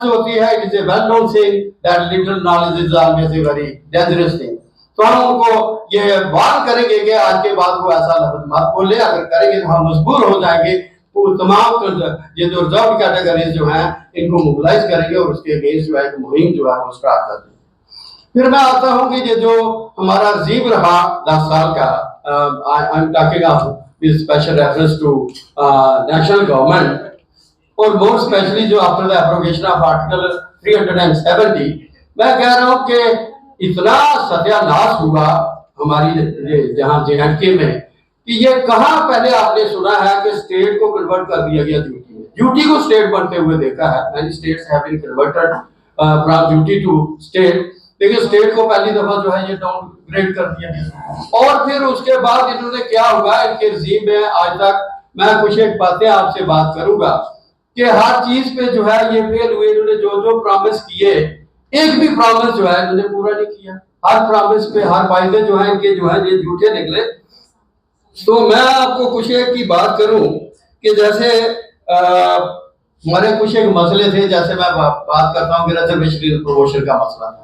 होती है, it is a well known saying that little knowledge is always a very dangerous thing. तो हम उनको ये वार्न करेंगे कि आज के बाद वो ऐसा लफ्ज मत बोले, अगर करेंगे तो हम मजबूर हो जाएंगे। वो तमाम ये जो रिजर्व कैटेगरीज जो हैं इनको मोबिलाइज करेंगे और उसके अगेंस्ट जो है मुहिम जो है वो स्टार्ट कर देंगे। फिर मैं आता हूँ कि ये जो हमारा अजीब रहा 10 साल का, I am talking of with special reference to national government और मोर स्पेशली जो after the abrogation of article 370, मैं कह रहा हूं कि इतना सत्यानाश हुआ हमारी जहां JNK में कि ये कहां पहले आपने सुना है कि स्टेट को कन्वर्ट कर दिया गया ड्यूटी में। ड्यूटी को स्टेट बनते हुए देखा है, many states have been converted from duty to state, लेकिन स्टेट को पहली दफा जो है ये डाउनग्रेड कर दिया गया। और फिर उसके बाद इन्होंने क्या हुआ इनके रिजीम में, आज तक मैं कुछ एक बातें आपसे बात करूंगा कि हर चीज पे जो है ये फेल हुए। इन्होंने जो जो प्रॉमिस किए, एक भी प्रॉमिस जो है इन्होंने पूरा नहीं किया। हर प्रॉमिस पे हर वायदे जो है इनके जो है ये झूठे निकले। तो मैं आपको कुछ एक की बात करूं कि जैसे हमारे कुछ एक मसले थे, जैसे मैं बात करता हूं कि रिजर्वेशन इन प्रमोशन का मसला था।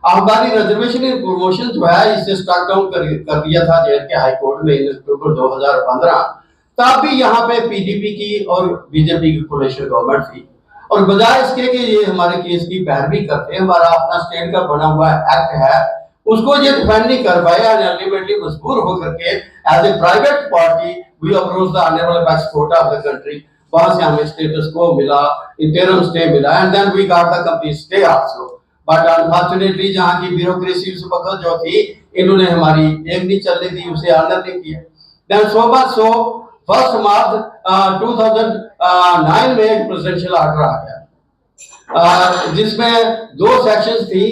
हमारी रिजर्वेशन इन प्रमोशन जो है इसे स्टॉक डाउन कर दिया था JNK हाई कोर्ट में इन अक्टूबर 2015। तब भी यहाँ पे PDP की और BJP की कोalition गवर्नमेंट थी, और बजाय इसके कि ये हमारे केस की पैरवी करते, हमारा अपना स्टेट का बना हुआ एक्ट है उसको ये डिफेंड नहीं कर पाए, अल्टीमेटली मजबूर होकर के as a private party we approach the honourable apex court of the country. वहां से हमें स्टेटस को मिला, इंटरिम स्टे मिला, and then we got the complete stay also. But unfortunately जहां की ब्यूरोक्रेसी उस वक्त जो थी, इन्होंने हमारी एक नहीं चलने दी, उसे ऑनर नहीं किया। देन सो 1 मार्च 2009 में एक प्रेसिडेंशियल ऑर्डर आ गया जिसमें 2 सेक्शंस थी।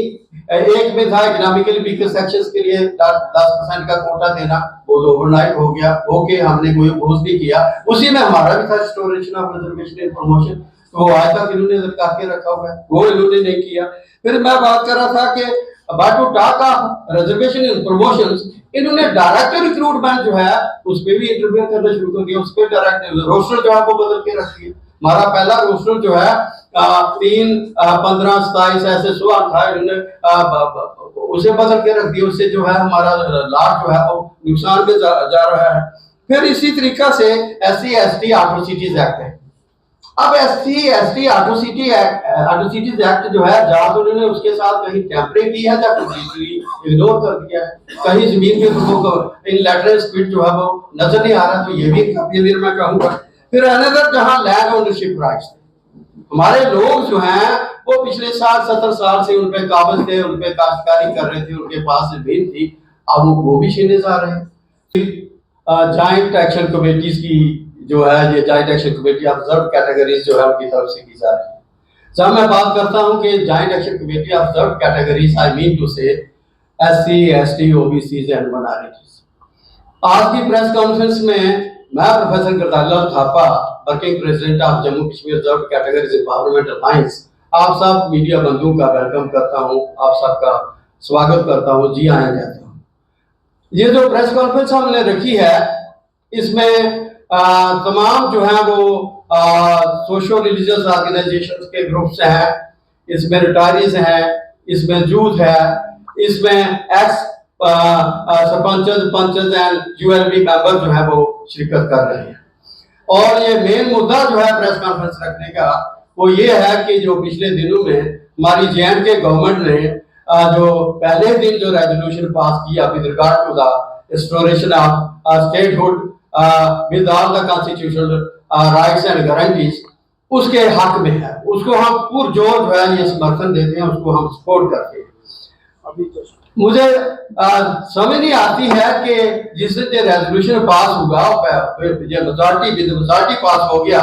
एक में था इकोनॉमिकली वीकर सेक्शंस के लिए 10% का कोटा देना, वो ओवरनाइट हो गया, ओके हमने कोई अपोज नहीं किया। उसी में हमारा भी था restoration of reservation in promotion, तो वो आज तक इन्होंने लटका के रखा हुआ है, वो इन्होंने नहीं किया। फिर मैं बात कर रहा था कि about to talk of reservation in promotions, इन्होंने डायरेक्ट रिक्रूटमेंट जो है उस पे भी इंटरव्यू करना शुरू कर दिया, उस पे डायरेक्ट रोस्टर जो है वो बदल के रख दिया। हमारा पहला रोस्टर जो है 3, 15, 27 ऐसे 16 था, इन्होंने उसे बदल के रख दिया। उससे जो है हमारा लाभ जो है वो नुकसान में जा रहा है। फिर इसी तरीका से SC/ST एट्रोसिटीज एक्ट है। अब SC/ST एट्रोसिटीज एक्ट जो है, जहां तो उन्होंने उसके साथ कहीं टैंपरिंग की है या कंप्लीटली इग्नोर कर दिया है, कहीं जमीन के लोगों इन लेटर स्पीड जो है वो नजर नहीं आ रहा, तो ये भी काफी देर में कहूंगा। फिर अनदर जहां लैंड ओनरशिप राइट्स, हमारे लोग जो हैं वो पिछले 60-70 साल से उन पे काबज थे, उन पे काश्तकारी कर रहे थे, उनके पास जमीन थी, अब वो भी छीने जा रहे हैं। जॉइंट एक्शन कमेटीज की जो है, ये joint action committee of reserve categories जो है उनकी तरफ से की जा रही है। जब मैं बात करता हूं कि joint action committee of reserve categories, I mean to say SC, ST, OBCs and minorities. आज की प्रेस कॉन्फ्रेंस में मैं professor Gardalla Thapa, working president of Jammu Kashmir reserve categories empowerment alliance, आप सब मीडिया बंधुओं का वेलकम करता हूं, आप सबका स्वागत करता हूं, जी आया कहता हूं। ये जो प्रेस कॉन्फ्रेंस हमने रखी है, इसमें तमाम जो है वो सोशल रिलीजियस ऑर्गेनाइजेशंस के ग्रुप्स हैं, इसमें रिटायरीज हैं, इसमें यूथ है, इसमें ex sarpanches, panches and ULB member जो है वो शिरकत कर रहे हैं। और ये मेन मुद्दा जो है प्रेस कॉन्फ्रेंस रखने का वो ये है कि जो पिछले दिनों में हमारी JNK गवर्नमेंट ने जो पहले दिन जो रेजोल्यूशन पास किया with regard to the restoration of statehood with all the constitutional rights and guarantees, उसके हक में है, उसको हम पुरजोर जो है ये समर्थन देते हैं, उसको हम सपोर्ट करते हैं। मुझे समझ नहीं आती है कि जिससे रेजोल्यूशन पास हुआ, मेजॉरिटी पास हो गया,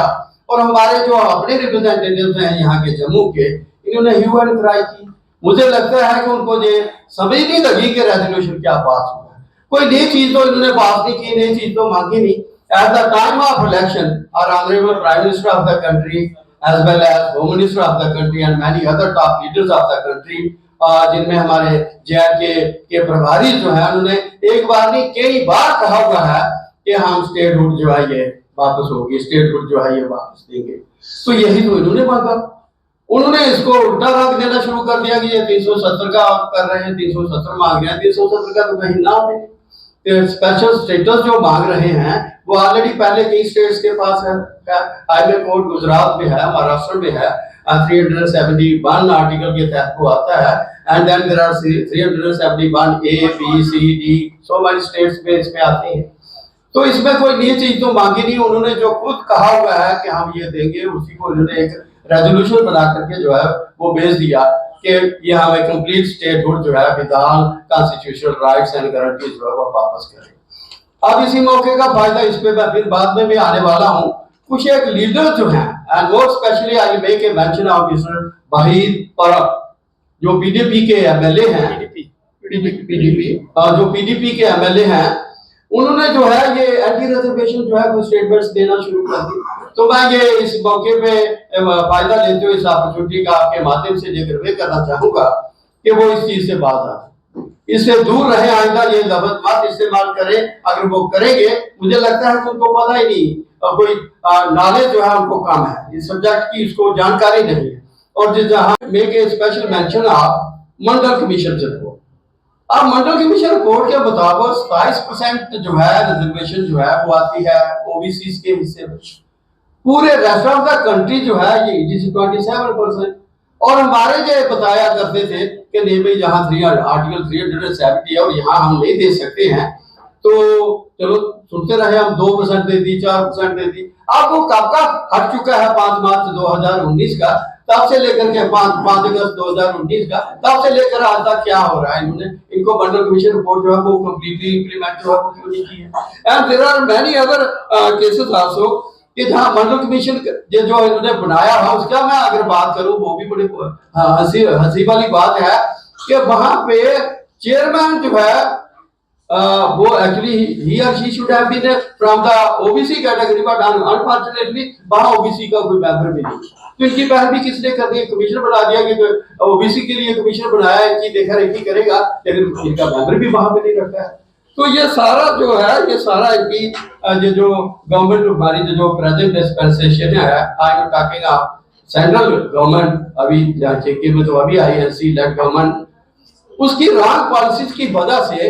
और हमारे जो अपने रिप्रेजेंटेटिव्स हैं यहाँ के जम्मू के, इन्होंने ह्यू एंड क्राई की। मुझे लगता है कि उनको ये समझ नहीं लगी कि रेजोल्यूशन क्या पास हुआ। कोई नई चीज तो इन्होंने पास नहीं की, नई चीज तो मांगी नहीं। At the time of election our honorable prime minister of the country as well as home minister of the country and many other top leaders of the country, जिनमें हमारे JNK के प्रभारी जो है, उन्होंने एक बार नहीं कई बार कहा हुआ है कि हम स्टेटहुड जो है ये वापस होगी, स्टेटहुड जो है ये वापस देंगे। तो यही तो इन्होंने मांगा, उन्होंने इसको उल्टा रख देना शुरू कर दिया कि ये 370 का कर रहे हैं, 370 मांग रहे हैं। 370 का तो कहीं ना हो। स्पेशल स्टेटस जो मांग रहे हैं वो ऑलरेडी पहले कई स्टेट्स के पास है। हाईवे कोर्ट गुजरात में है, महाराष्ट्र में है, 371 आर्टिकल के तहत वो आता है। And then there are 371 A B C D, so many states में इसमें आती है। तो इसमें कोई नई चीज तो मांगी नहीं। उन्होंने जो खुद कहा हुआ है कि हम ये देंगे, उसी को उन्होंने एक रेजोल्यूशन बना करके जो है वो भेज दिया कि ये हमें कंप्लीट स्टेटहुड जो है without constitutional rights and guarantees जो है वो वापस करें। अब इसी मौके का फायदा इस पे मैं फिर बाद में भी आने वाला हूँ। कुछ एक लीडर जो हैं, and more specially I make a mention of mister Waheed परब, जो पीडीपी के एमएलए हैं, जो पीडीपी के एमएलए हैं, उन्होंने जो है ये एंटी रिजर्वेशन जो है कुछ स्टेटमेंट्स देना शुरू कर दी। तो मैं ये इस मौके पे फायदा लेते हुए इस अपॉर्चुनिटी का आपके माध्यम से जिक्र वे करना चाहूंगा कि वो इस चीज से बात आ, इससे दूर रहे, आइंदा ये लफ्ज मत इस्तेमाल करें। अगर वो करेंगे, मुझे लगता है कि उनको पता ही नहीं, कोई नॉलेज जो है उनको कम है इस सब्जेक्ट की, उसको जानकारी नहीं है। और जहाँ make a special mention of Mandal commission report. अब मंडल कमीशन रिपोर्ट के मुताबिक 27% जो है रिजर्वेशन जो है वो आती है ओबीसी के हिस्से में। पूरे रेस्ट ऑफ द कंट्री जो है ये 27%। और हमारे जो बताया करते थे कि नहीं भाई जहाँ आर्टिकल 370 है और यहाँ हम नहीं दे सकते हैं, तो चलो सुनते रहे, हम 2% दे दी, 4% दे दी। अब वो कब का हट चुका है, 5 मार्च 2019 का, तब से लेकर के 5 अगस्त 2019 का, तब से लेकर आज तक क्या हो रहा है। इन्होंने इनको मंडल कमीशन रिपोर्ट जो है वो कंप्लीटली इंप्लीमेंट जो है वो क्यों नहीं की है। And there are many other cases also कि जहां मंडल कमीशन जो इन्होंने बनाया है उसका मैं अगर बात करूं, वो भी बड़ी हंसी वाली बात है कि वहां पे चेयरमैन जो है वो एक्चुअली ही और she should have been from the OBC category, but unfortunately वहां ओबीसी का कोई मेंबर भी नहीं। तो इनकी पहल भी किसने कर दी, कमीशन बना दिया कि ओबीसी के लिए कमीशन बनाया, इनकी देखा रेखी करेगा, लेकिन इनका मेंबर भी वहां पे नहीं रखा है। तो ये सारा जो है, ये सारा इनकी जो गवर्नमेंट हमारी जो प्रेजेंट डिस्पेंसेशन है, आई am talking of central government, अभी जेके में तो अभी आईएनसी लेड गवर्नमेंट, उसकी रॉन्ग पॉलिसीज की वजह से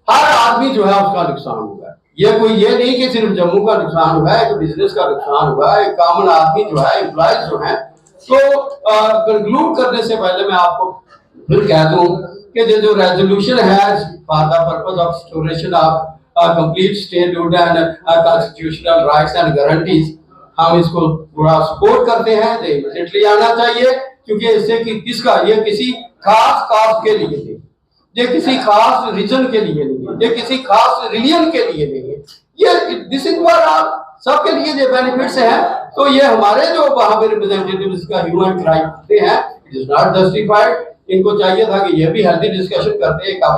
हर आदमी जो है उसका नुकसान हुआ है। ये कोई ये नहीं कि सिर्फ जम्मू का नुकसान हुआ है, एक बिजनेस का नुकसान हुआ है, एक कॉमन आदमी जो है, एम्प्लॉयज जो है। तो कंक्लूड करने से पहले मैं आपको फिर कह दूं कि जो रेजोल्यूशन है for the purpose of restoration of complete statehood and constitutional rights and guarantees, हम इसको पूरा सपोर्ट करते हैं। इमीडिएटली आना चाहिए, क्योंकि इससे कि किसका, ये किसी खास कास्ट के लिए नहीं, ये किसी खास रीजन के लिए नहीं है, ये किसी खास रिलीजन के लिए नहीं है, ये दिस इज फॉर ऑल, सबके लिए ये बेनिफिट्स है। तो ये हमारे जो वहां पे रिप्रेजेंटेटिव्स का ह्यूमन राइट हैं, इट इज नॉट जस्टिफाइड। इनको चाहिए था कि ये भी हेल्दी डिस्कशन करते हैं।